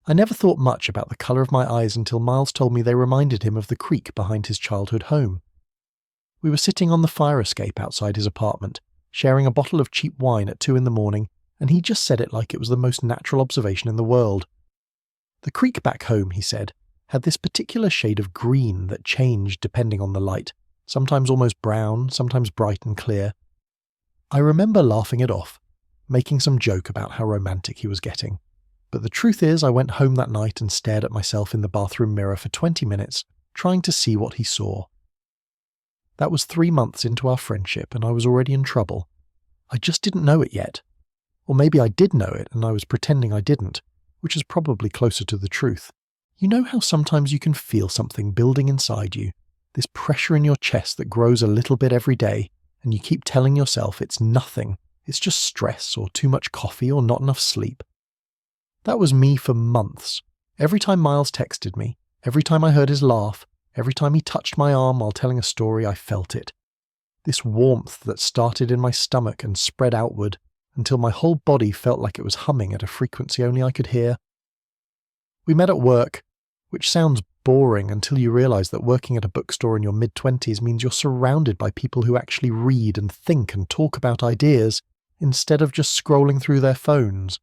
I never thought much about the colour of my eyes until Miles told me they reminded him of the creek behind his childhood home. We were sitting on the fire escape outside his apartment, sharing a bottle of cheap wine at 2 a.m, and he just said it like it was the most natural observation in the world. The creek back home, he said, had this particular shade of green that changed depending on the light, sometimes almost brown, sometimes bright and clear. I remember laughing it off, making some joke about how romantic he was getting. But the truth is, I went home that night and stared at myself in the bathroom mirror for 20 minutes, trying to see what he saw. That was 3 months into our friendship, and I was already in trouble. I just didn't know it yet. Or maybe I did know it, and I was pretending I didn't, which is probably closer to the truth. You know how sometimes you can feel something building inside you, this pressure in your chest that grows a little bit every day, and you keep telling yourself it's nothing, it's just stress or too much coffee or not enough sleep. That was me for months. Every time Miles texted me, every time I heard his laugh, every time he touched my arm while telling a story, I felt it. This warmth that started in my stomach and spread outward until my whole body felt like it was humming at a frequency only I could hear. We met at work, which sounds boring until you realise that working at a bookstore in your mid-20s means you're surrounded by people who actually read and think and talk about ideas instead of just scrolling through their phones.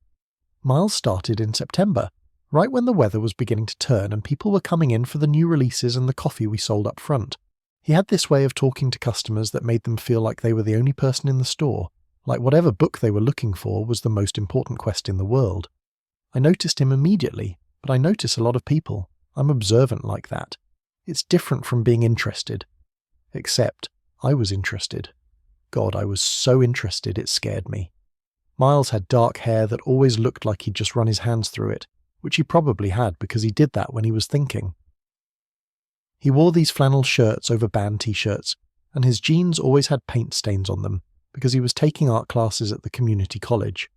Miles started in September, right when the weather was beginning to turn and people were coming in for the new releases and the coffee we sold up front. He had this way of talking to customers that made them feel like they were the only person in the store, like whatever book they were looking for was the most important quest in the world. I noticed him immediately, but I notice a lot of people. I'm observant like that. It's different from being interested. Except, I was interested. God, I was so interested it scared me. Miles had dark hair that always looked like he'd just run his hands through it, which he probably had because he did that when he was thinking. He wore these flannel shirts over band t-shirts, and his jeans always had paint stains on them because he was taking art classes at the community college.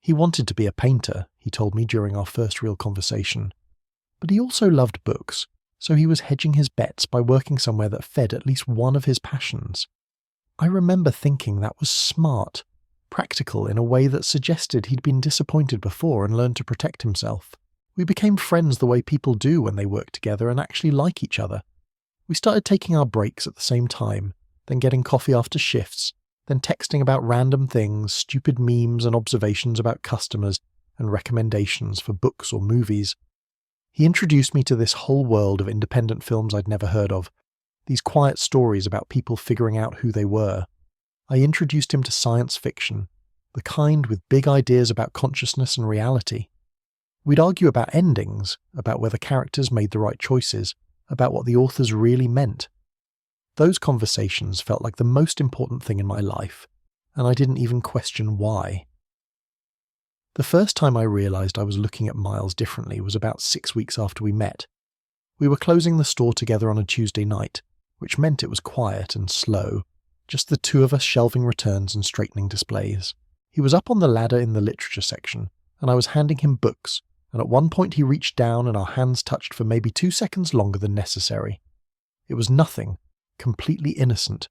He wanted to be a painter, he told me during our first real conversation. But he also loved books, so he was hedging his bets by working somewhere that fed at least one of his passions. I remember thinking that was smart, practical in a way that suggested he'd been disappointed before and learned to protect himself. We became friends the way people do when they work together and actually like each other. We started taking our breaks at the same time, then getting coffee after shifts, then texting about random things, stupid memes and observations about customers and recommendations for books or movies. He introduced me to this whole world of independent films I'd never heard of, these quiet stories about people figuring out who they were. I introduced him to science fiction, the kind with big ideas about consciousness and reality. We'd argue about endings, about whether characters made the right choices, about what the authors really meant. Those conversations felt like the most important thing in my life, and I didn't even question why. The first time I realised I was looking at Miles differently was about 6 weeks after we met. We were closing the store together on a Tuesday night, which meant it was quiet and slow, just the two of us shelving returns and straightening displays. He was up on the ladder in the literature section, and I was handing him books, and at one point he reached down and our hands touched for maybe 2 seconds longer than necessary. It was nothing, completely innocent,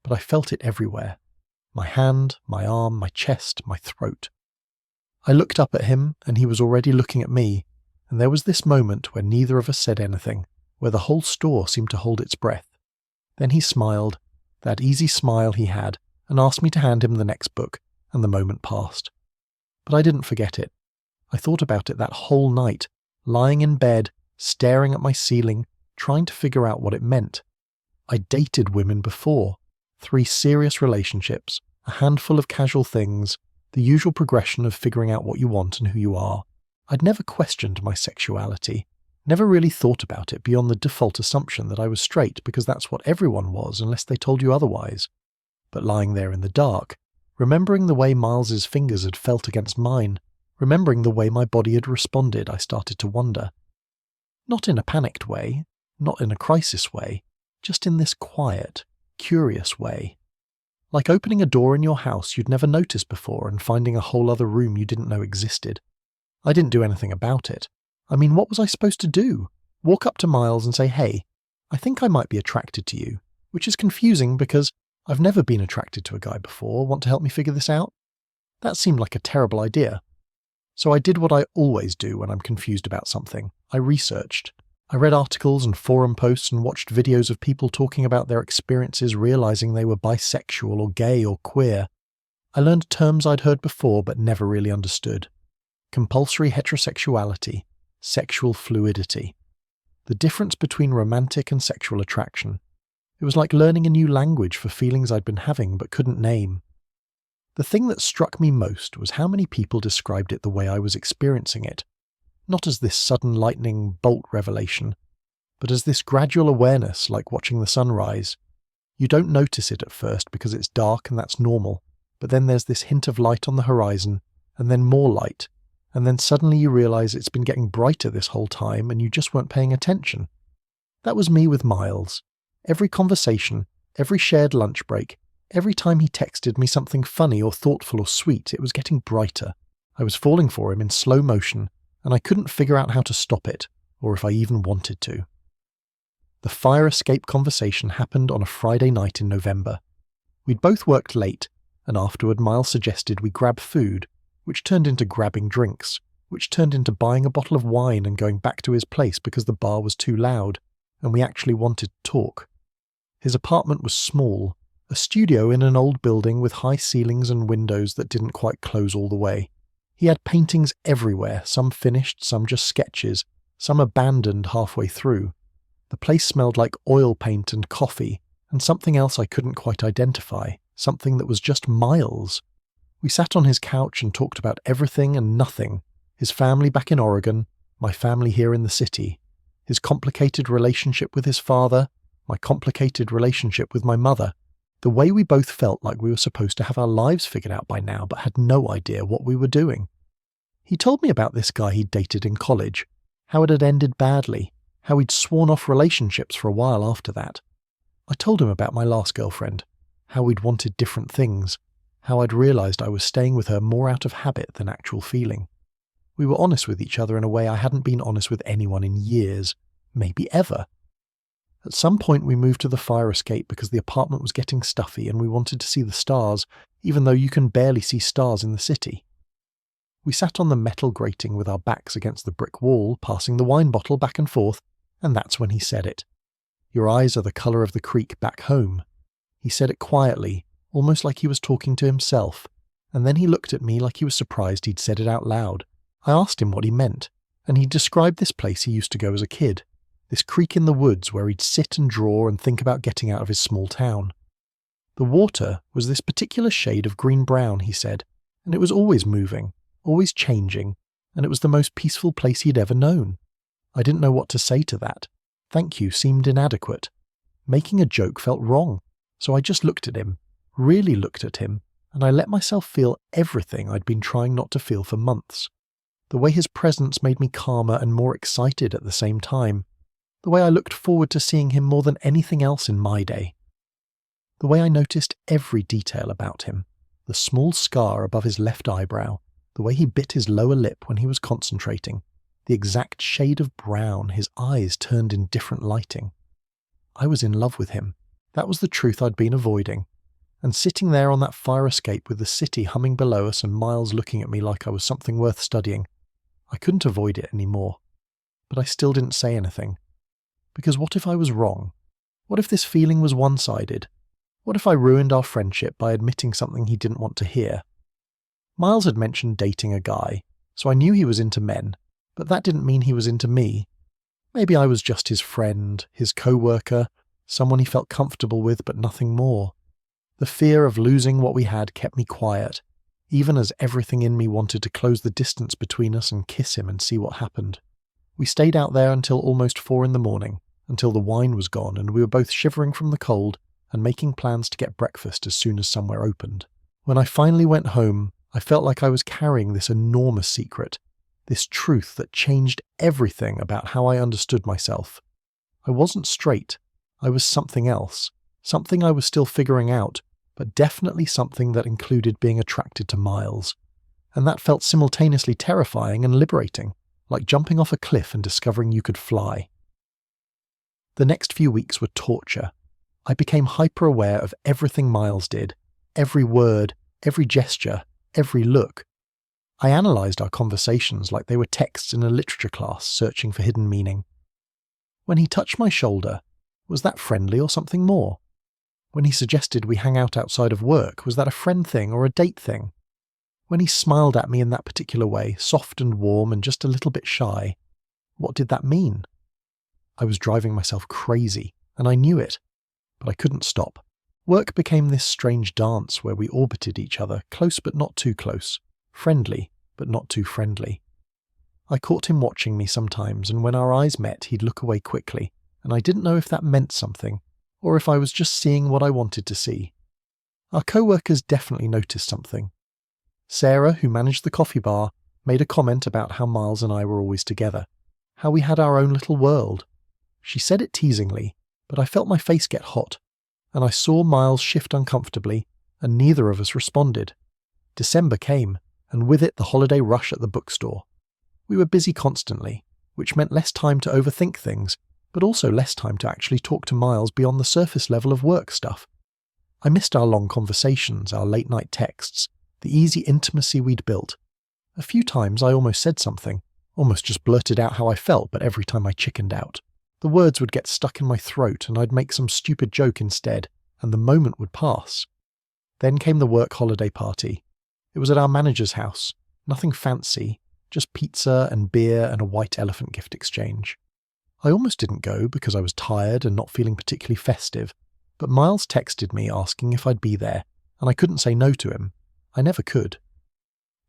but I felt it everywhere. My hand, my arm, my chest, my throat. I looked up at him, and he was already looking at me, and there was this moment where neither of us said anything, where the whole store seemed to hold its breath. Then he smiled, that easy smile he had, and asked me to hand him the next book, and the moment passed. But I didn't forget it. I thought about it that whole night, lying in bed, staring at my ceiling, trying to figure out what it meant. I'd dated women before, 3 serious relationships, a handful of casual things, the usual progression of figuring out what you want and who you are. I'd never questioned my sexuality, never really thought about it beyond the default assumption that I was straight because that's what everyone was unless they told you otherwise. But lying there in the dark, remembering the way Miles's fingers had felt against mine, remembering the way my body had responded, I started to wonder. Not in a panicked way, not in a crisis way, just in this quiet, curious way. Like opening a door in your house you'd never noticed before and finding a whole other room you didn't know existed. I didn't do anything about it. I mean, what was I supposed to do? Walk up to Miles and say, "Hey, I think I might be attracted to you," which is confusing because I've never been attracted to a guy before. Want to help me figure this out? That seemed like a terrible idea. So I did what I always do when I'm confused about something. I researched. I read articles and forum posts and watched videos of people talking about their experiences realizing they were bisexual or gay or queer. I learned terms I'd heard before but never really understood. Compulsory heterosexuality, sexual fluidity. The difference between romantic and sexual attraction. It was like learning a new language for feelings I'd been having but couldn't name. The thing that struck me most was how many people described it the way I was experiencing it, not as this sudden lightning bolt revelation, but as this gradual awareness like watching the sunrise. You don't notice it at first because it's dark and that's normal, but then there's this hint of light on the horizon, and then more light, and then suddenly you realize it's been getting brighter this whole time and you just weren't paying attention. That was me with Miles. Every conversation, every shared lunch break, every time he texted me something funny or thoughtful or sweet, it was getting brighter. I was falling for him in slow motion, and I couldn't figure out how to stop it, or if I even wanted to. The fire escape conversation happened on a Friday night in November. We'd both worked late, and afterward Miles suggested we grab food, which turned into grabbing drinks, which turned into buying a bottle of wine and going back to his place because the bar was too loud, and we actually wanted to talk. His apartment was small, a studio in an old building with high ceilings and windows that didn't quite close all the way. He had paintings everywhere, some finished, some just sketches, some abandoned halfway through. The place smelled like oil paint and coffee, and something else I couldn't quite identify, something that was just Miles. We sat on his couch and talked about everything and nothing, his family back in Oregon, my family here in the city, his complicated relationship with his father, my complicated relationship with my mother, the way we both felt like we were supposed to have our lives figured out by now but had no idea what we were doing. He told me about this guy he'd dated in college, how it had ended badly, how he'd sworn off relationships for a while after that. I told him about my last girlfriend, how we'd wanted different things, how I'd realized I was staying with her more out of habit than actual feeling. We were honest with each other in a way I hadn't been honest with anyone in years, maybe ever. At some point we moved to the fire escape because the apartment was getting stuffy and we wanted to see the stars, even though you can barely see stars in the city. We sat on the metal grating with our backs against the brick wall, passing the wine bottle back and forth, and that's when he said it. "Your eyes are the colour of the creek back home." He said it quietly, almost like he was talking to himself, and then he looked at me like he was surprised he'd said it out loud. I asked him what he meant, and he described this place he used to go as a kid. This creek in the woods where he'd sit and draw and think about getting out of his small town. The water was this particular shade of green-brown, he said, and it was always moving, always changing, and it was the most peaceful place he'd ever known. I didn't know what to say to that. Thank you seemed inadequate. Making a joke felt wrong, so I just looked at him, really looked at him, and I let myself feel everything I'd been trying not to feel for months. The way his presence made me calmer and more excited at the same time. The way I looked forward to seeing him more than anything else in my day. The way I noticed every detail about him. The small scar above his left eyebrow, the way he bit his lower lip when he was concentrating, the exact shade of brown his eyes turned in different lighting. I was in love with him. That was the truth I'd been avoiding. And sitting there on that fire escape with the city humming below us and Miles looking at me like I was something worth studying, I couldn't avoid it anymore. But I still didn't say anything. Because what if I was wrong? What if this feeling was one-sided? What if I ruined our friendship by admitting something he didn't want to hear? Miles had mentioned dating a guy, so I knew he was into men, but that didn't mean he was into me. Maybe I was just his friend, his co-worker, someone he felt comfortable with but nothing more. The fear of losing what we had kept me quiet, even as everything in me wanted to close the distance between us and kiss him and see what happened. We stayed out there until almost 4 a.m, until the wine was gone and we were both shivering from the cold and making plans to get breakfast as soon as somewhere opened. When I finally went home, I felt like I was carrying this enormous secret, this truth that changed everything about how I understood myself. I wasn't straight. I was something else, something I was still figuring out, but definitely something that included being attracted to Miles. And that felt simultaneously terrifying and liberating, like jumping off a cliff and discovering you could fly. The next few weeks were torture. I became hyper-aware of everything Miles did, every word, every gesture, every look. I analysed our conversations like they were texts in a literature class searching for hidden meaning. When he touched my shoulder, was that friendly or something more? When he suggested we hang out outside of work, was that a friend thing or a date thing? When he smiled at me in that particular way, soft and warm and just a little bit shy, what did that mean? I was driving myself crazy, and I knew it, but I couldn't stop. Work became this strange dance where we orbited each other, close but not too close, friendly but not too friendly. I caught him watching me sometimes, and when our eyes met, he'd look away quickly, and I didn't know if that meant something, or if I was just seeing what I wanted to see. Our co-workers definitely noticed something. Sarah, who managed the coffee bar, made a comment about how Miles and I were always together, how we had our own little world. She said it teasingly, but I felt my face get hot, and I saw Miles shift uncomfortably, and neither of us responded. December came, and with it the holiday rush at the bookstore. We were busy constantly, which meant less time to overthink things, but also less time to actually talk to Miles beyond the surface level of work stuff. I missed our long conversations, our late-night texts, the easy intimacy we'd built. A few times I almost said something, almost just blurted out how I felt, but every time I chickened out. The words would get stuck in my throat and I'd make some stupid joke instead, and the moment would pass. Then came the work holiday party. It was at our manager's house, nothing fancy, just pizza and beer and a white elephant gift exchange. I almost didn't go because I was tired and not feeling particularly festive, but Miles texted me asking if I'd be there, and I couldn't say no to him. I never could.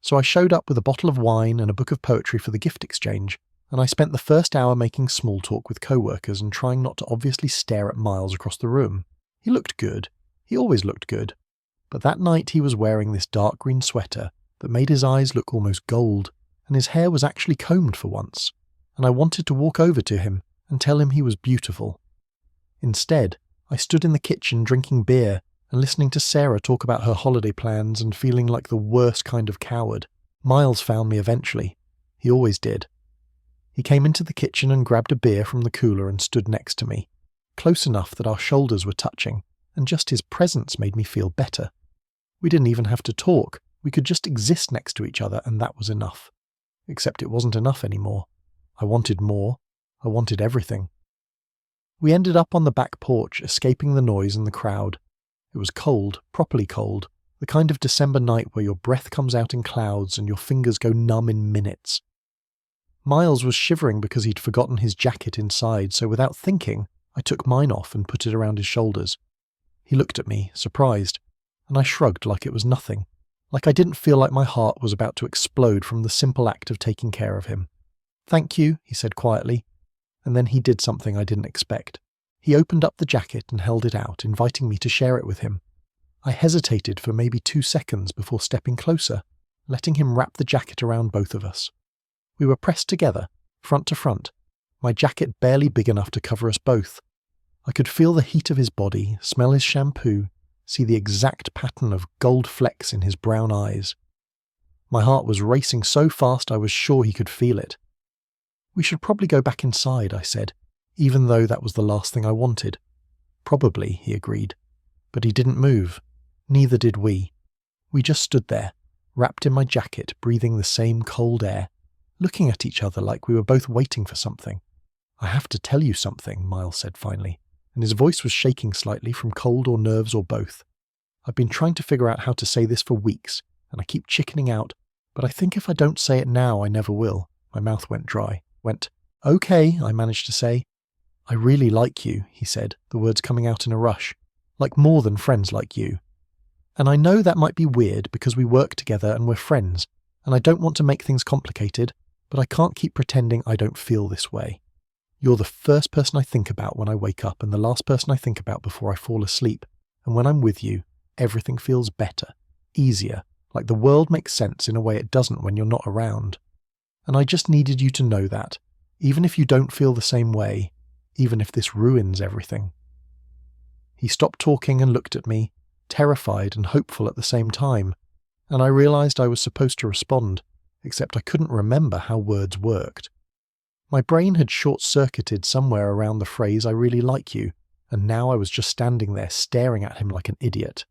So I showed up with a bottle of wine and a book of poetry for the gift exchange, and I spent the first hour making small talk with co-workers and trying not to obviously stare at Miles across the room. He looked good. He always looked good. But that night he was wearing this dark green sweater that made his eyes look almost gold, and his hair was actually combed for once, and I wanted to walk over to him and tell him he was beautiful. Instead, I stood in the kitchen drinking beer and listening to Sarah talk about her holiday plans and feeling like the worst kind of coward. Miles found me eventually. He always did. He came into the kitchen and grabbed a beer from the cooler and stood next to me, close enough that our shoulders were touching, and just his presence made me feel better. We didn't even have to talk. We could just exist next to each other, and that was enough. Except it wasn't enough anymore. I wanted more. I wanted everything. We ended up on the back porch, escaping the noise and the crowd. It was cold, properly cold, the kind of December night where your breath comes out in clouds and your fingers go numb in minutes. Miles was shivering because he'd forgotten his jacket inside, so without thinking, I took mine off and put it around his shoulders. He looked at me, surprised, and I shrugged like it was nothing, like I didn't feel like my heart was about to explode from the simple act of taking care of him. "Thank you," he said quietly, and then he did something I didn't expect. He opened up the jacket and held it out, inviting me to share it with him. I hesitated for maybe 2 seconds before stepping closer, letting him wrap the jacket around both of us. We were pressed together, front to front, my jacket barely big enough to cover us both. I could feel the heat of his body, smell his shampoo, see the exact pattern of gold flecks in his brown eyes. My heart was racing so fast I was sure he could feel it. "We should probably go back inside," I said, even though that was the last thing I wanted. "Probably," he agreed. But he didn't move. Neither did we. We just stood there, wrapped in my jacket, breathing the same cold air, looking at each other like we were both waiting for something. "I have to tell you something," Miles said finally, and his voice was shaking slightly from cold or nerves or both. "I've been trying to figure out how to say this for weeks, and I keep chickening out, but I think if I don't say it now, I never will." My mouth went dry. "Okay," I managed to say. "I really like you," he said, the words coming out in a rush. "Like more than friends like you. And I know that might be weird because we work together and we're friends, and I don't want to make things complicated, but I can't keep pretending I don't feel this way. You're the first person I think about when I wake up and the last person I think about before I fall asleep, and when I'm with you, everything feels better, easier, like the world makes sense in a way it doesn't when you're not around. And I just needed you to know that, even if you don't feel the same way, even if this ruins everything." He stopped talking and looked at me, terrified and hopeful at the same time, and I realized I was supposed to respond, except I couldn't remember how words worked. My brain had short-circuited somewhere around the phrase "I really like you," and now I was just standing there staring at him like an idiot.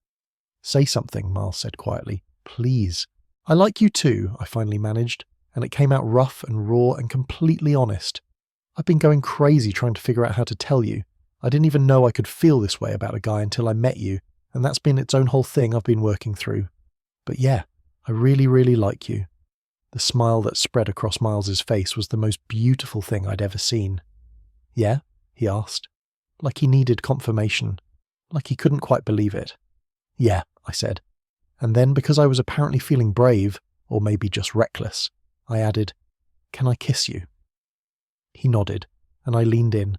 "Say something," Miles said quietly. "Please. "I like you too," I finally managed, and it came out rough and raw and completely honest. "I've been going crazy trying to figure out how to tell you. I didn't even know I could feel this way about a guy until I met you, and that's been its own whole thing I've been working through. But yeah, I really, really like you." The smile that spread across Miles's face was the most beautiful thing I'd ever seen. "Yeah?" he asked, like he needed confirmation, like he couldn't quite believe it. "Yeah," I said. And then, because I was apparently feeling brave, or maybe just reckless, I added, "Can I kiss you?" He nodded, and I leaned in,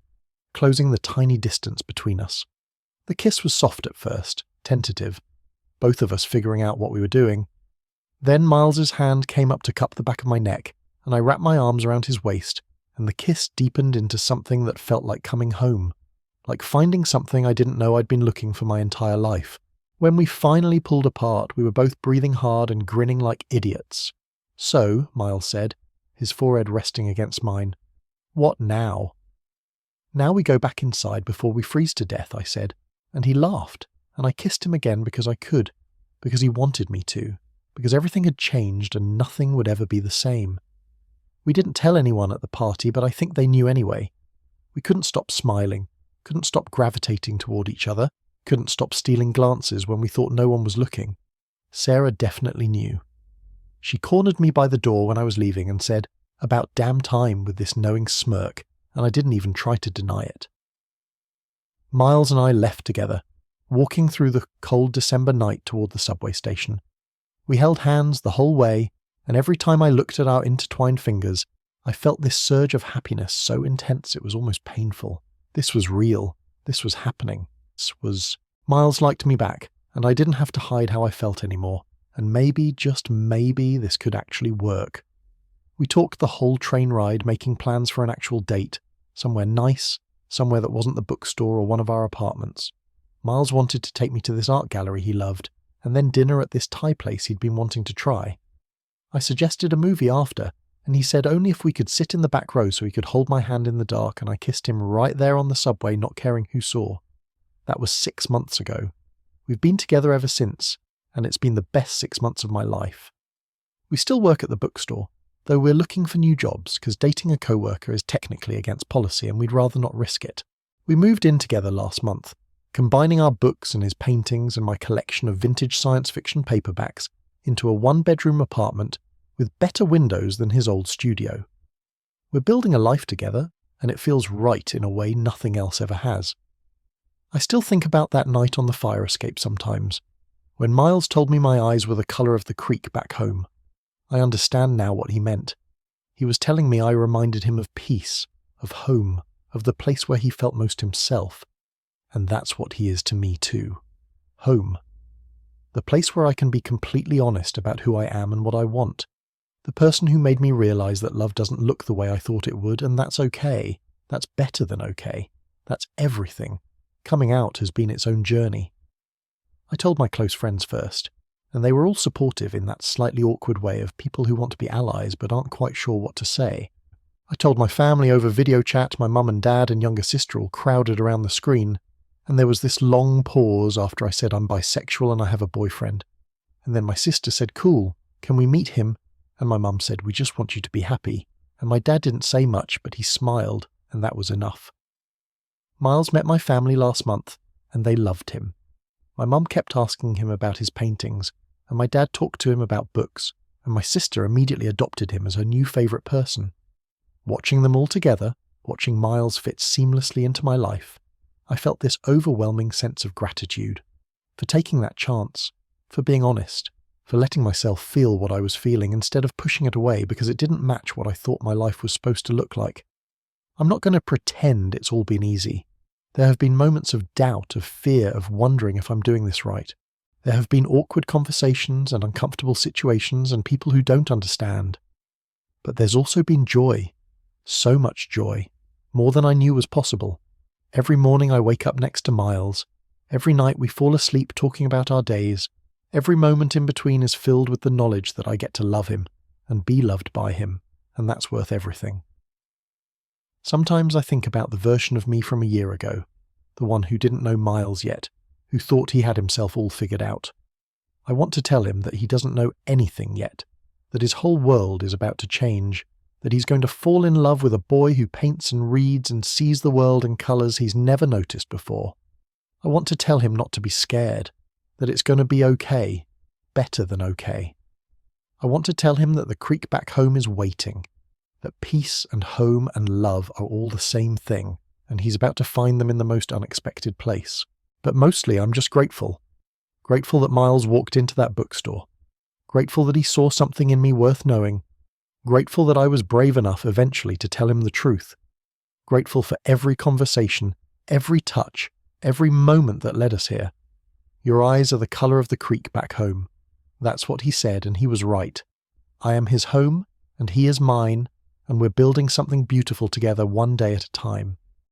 closing the tiny distance between us. The kiss was soft at first, tentative, both of us figuring out what we were doing. Then Miles's hand came up to cup the back of my neck, and I wrapped my arms around his waist, and the kiss deepened into something that felt like coming home, like finding something I didn't know I'd been looking for my entire life. When we finally pulled apart, we were both breathing hard and grinning like idiots. "So," Miles said, his forehead resting against mine, "what now?" "Now we go back inside before we freeze to death," I said, and he laughed, and I kissed him again because I could, because he wanted me to, because everything had changed and nothing would ever be the same. We didn't tell anyone at the party, but I think they knew anyway. We couldn't stop smiling, couldn't stop gravitating toward each other, couldn't stop stealing glances when we thought no one was looking. Sarah definitely knew. She cornered me by the door when I was leaving and said, "About damn time," with this knowing smirk, and I didn't even try to deny it. Miles and I left together, walking through the cold December night toward the subway station. We held hands the whole way, and every time I looked at our intertwined fingers, I felt this surge of happiness so intense it was almost painful. This was real. This was happening. Miles liked me back, and I didn't have to hide how I felt anymore, and maybe, just maybe, this could actually work. We talked the whole train ride, making plans for an actual date, somewhere nice, somewhere that wasn't the bookstore or one of our apartments. Miles wanted to take me to this art gallery he loved, and then dinner at this Thai place he'd been wanting to try. I suggested a movie after, and he said only if we could sit in the back row so he could hold my hand in the dark, and I kissed him right there on the subway, not caring who saw. That was 6 months ago. We've been together ever since, and it's been the best 6 months of my life. We still work at the bookstore, though we're looking for new jobs because dating a coworker is technically against policy and we'd rather not risk it. We moved in together last month, combining our books and his paintings and my collection of vintage science fiction paperbacks into a one-bedroom apartment with better windows than his old studio. We're building a life together, and it feels right in a way nothing else ever has. I still think about that night on the fire escape sometimes, when Miles told me my eyes were the colour of the creek back home. I understand now what he meant. He was telling me I reminded him of peace, of home, of the place where he felt most himself. And that's what he is to me too. Home. The place where I can be completely honest about who I am and what I want. The person who made me realise that love doesn't look the way I thought it would, and that's okay. That's better than okay. That's everything. Coming out has been its own journey. I told my close friends first, and they were all supportive in that slightly awkward way of people who want to be allies but aren't quite sure what to say. I told my family over video chat, my mum and dad and younger sister all crowded around the screen, and there was this long pause after I said I'm bisexual and I have a boyfriend. And then my sister said, "Cool, can we meet him?" And my mum said, "We just want you to be happy." And my dad didn't say much, but he smiled, and that was enough. Miles met my family last month, and they loved him. My mum kept asking him about his paintings, and my dad talked to him about books, and my sister immediately adopted him as her new favourite person. Watching them all together, watching Miles fit seamlessly into my life, I felt this overwhelming sense of gratitude for taking that chance, for being honest, for letting myself feel what I was feeling instead of pushing it away because it didn't match what I thought my life was supposed to look like. I'm not going to pretend it's all been easy. There have been moments of doubt, of fear, of wondering if I'm doing this right. There have been awkward conversations and uncomfortable situations and people who don't understand. But there's also been joy. So much joy. More than I knew was possible. Every morning I wake up next to Miles. Every night we fall asleep talking about our days. Every moment in between is filled with the knowledge that I get to love him and be loved by him, and that's worth everything. Sometimes I think about the version of me from a year ago, the one who didn't know Miles yet, who thought he had himself all figured out. I want to tell him that he doesn't know anything yet, that his whole world is about to change, that he's going to fall in love with a boy who paints and reads and sees the world in colours he's never noticed before. I want to tell him not to be scared, that it's going to be okay, better than okay. I want to tell him that the creek back home is waiting, that peace and home and love are all the same thing, and he's about to find them in the most unexpected place. But mostly I'm just grateful. Grateful that Miles walked into that bookstore. Grateful that he saw something in me worth knowing. Grateful that I was brave enough eventually to tell him the truth. Grateful for every conversation, every touch, every moment that led us here. Your eyes are the colour of the creek back home. That's what he said, and he was right. I am his home, and he is mine, and we're building something beautiful together one day at a time.